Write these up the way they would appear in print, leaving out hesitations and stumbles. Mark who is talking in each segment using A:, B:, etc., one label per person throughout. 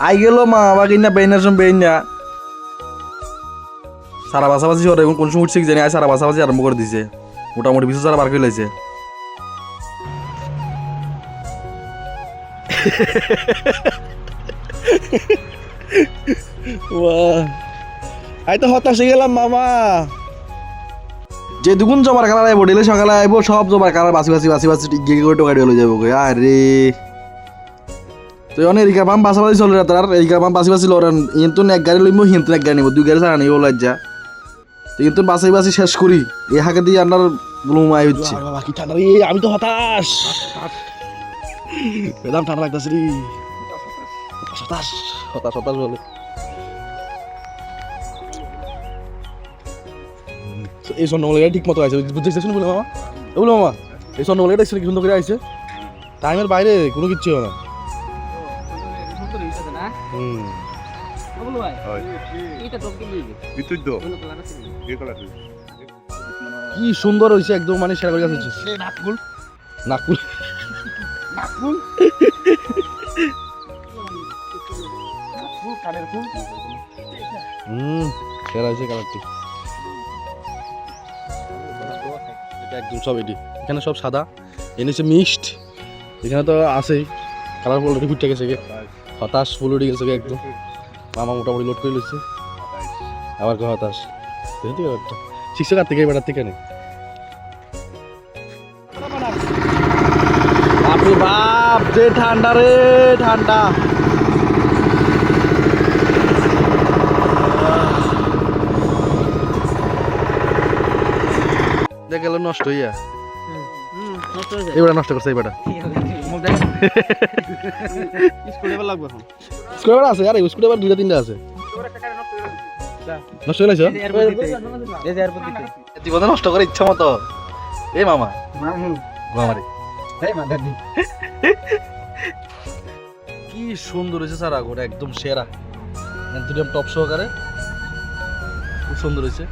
A: I গেল মা বাবা কিনা বেইনার সব বেইনা সারা বাসাবাসি সরে কোন সময় উঠছে কি জানি সারা বাসাবাসি আরম্ভ করে দিছে মোটামুটি 20,000 বার করে লাইছে আই তো হতাশ হয়ে গেলাম মামা যে দুগুণ জমার কালার আইব ডেলে সকালে আইব সব জমার কালার বাসি বাসি বাসি বাসি গিয়ে করে টোকাই হয়ে যাবো আরে তো অনেক এরিকা পাম বাসাবাসি চলে তার এরিকা পাম বাসি বাসি লড়ান কিন্তু এক গাড়ি লইব হিন্তু এক গাড়ি নিব দুই গাড়ি ছাড়া নিব লজ্জা কিন্তু বাসাই বাসি শেষ করি এই হাঁকে দিয়ে আপনার ব্লুমাই হচ্ছে কি ঠান্ডা রে আমি তো হতাশ বেদাম ঠান্ডা লাগতেছে রে হতাশ হতাশ হতাশ বলে এই স্বর্ণমালিকা ঠিক মতো আছে বুঝতেছিস বলে মামা বলে মামা এই স্বর্ণমালিকাটা কি সুন্দর করে আইছে টাইমের বাইরে কোনো কিচ্ছু না কি সুন্দর হয়েছে একদম মানে সেরা করে গেছে নাকফুল নাকফুল নাকফুল কানের ফুল সেরা হয়েছে কালারটি একদম সব এটি এখানে সব সাদা এনেছে মিক্সড এখানে তো আছেই কালারফুল অলরেডি ফুটে গেছে হতাশ ফুল উঠে গেছে একদম মামা মোটামুটি লোড করে নিচ্ছে আবার কেউ হতাশ বুঝতে একটা শিক্ষক আর থেকে বেড়ার থেকে নেই বাপরে বাপ যে ঠান্ডা রে ঠান্ডা গেল নষ্ট হইয়া এবার নষ্ট করছে এবার স্ক্রুড্রাইভার আছে আরে স্ক্রুড্রাইভার দুইটা তিনটা আছে নষ্ট হয়ে গেছে জীবনে নষ্ট করে ইচ্ছা মতো এই মামা মামারে কি সুন্দর হয়েছে স্যার আগুন একদম সেরা একদম টপ সহকারে খুব সুন্দর হয়েছে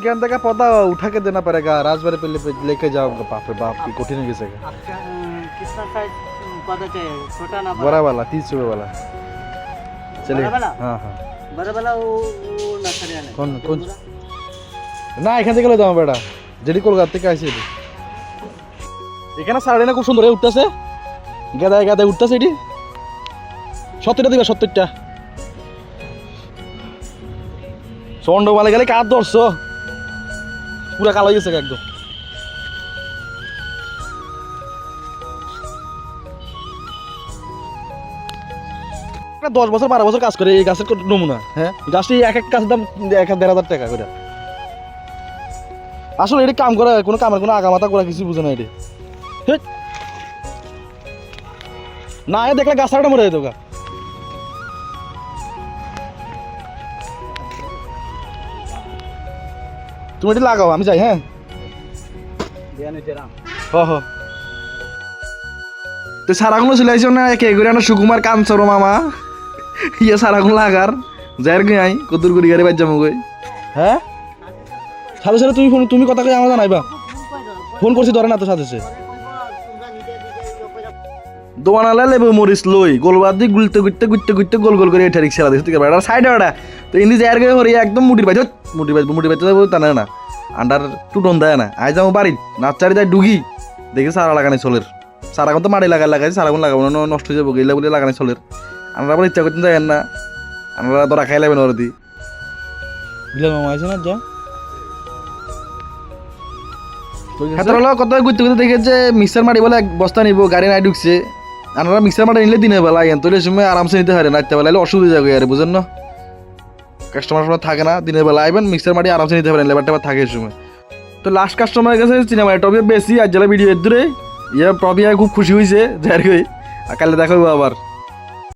A: ज्ञान का पौधा उठा के देना पड़ेगा राजबारी पे लेके जाओगे बाप रे बाप की कठिन कैसे
B: कितना साइज पौधा चाहिए छोटा ना
A: बड़ा वाला 30 रुपए वाला चलिए हाँ हाँ
B: बड़ा वाला वो नर्सरी वाला
A: कौन कौन না এখান থেকে লইতাম বেটা যেটি কলকাতা থেকে আইছে এটি এখানে সাড়ে না খুব সুন্দর উঠতেছে গাদায় গাদায় উঠতেছে এটি 70টা দিবা 70টা সন্ড বলে গেলে কার ধরছো পুরা কালো হয়ে গেছে একদম 10 বছর 12 বছর কাজ করে এই গাছের নমুনা হ্যাঁ গাছটি এক এক গাছের দাম 1,500 টাকা করে আসলে এটি কাম করে কোনো কামের কোনো আগামাতা করা কিছু বুঝে না এটি না এ দেখলে গাছটা মরে যেত গা তুমি এটি লাগাও আমি যাই হ্যাঁ তো সারাগুলো চলে আসছো না কে করে না সুকুমার কাঞ্চর মামা ইয়ে সারাগুলো লাগার যাইর গে আই কদুর করি গাড়ি বাজ যাবো গই হ্যাঁ সাথে সাথে তুমি কথা কই আমার জানাইবা ফোন করছি ধরে না তো সাথে দোয়ানালা লেবু মরিচ লই গোলবাদ দি গুলতে গুলতে গুলতে গুলতে গোল গোল করে এটা রিক্সা দিতে ঠিক আছে সাইডে ওটা তো ইন্দি যাইর গে হরি একদম মুটির বাইতে তা না আন্ডার টুটন দেয় না আই যাবো বাড়ি নাচারি দেয় ডুগি দেখি সারা লাগানি চলের সারাগুন তো মাটি লাগাইছে সারাগুন লাগাবো না নষ্ট হয়ে যাবো গেলে বলে লাগানি চলের আমরা আবার ইচ্ছা করতে যাই না আমরা তো রাখাই লাগবেন ওরা দি বিলের মামা আছে না যা কত ঘুরতে ঘুরতে দেখেছে মিক্সার মাটি বলে এক বস্তা নিব গাড়ি নাই ঢুকছে আপনারা মিক্সার মাটি নিলে দিনের বেলা তোলে সময় আরামসে নিতে পারে রাত্রে বেলা অসুবিধা যাবে আর বুঝেন না কাস্টমার সময় থাকে না দিনের বেলা আইবেন মিক্সার মাটি আরামসে নিতে পারেন লেবার টেবার থাকে সময় তো লাস্ট কাস্টমার গেছে সিনেমা টপিক বেশি আর যারা ভিডিও এর দূরে ইয়ে প্রবিয়া খুব খুশি হয়েছে যার কই আর কালে দেখা আবার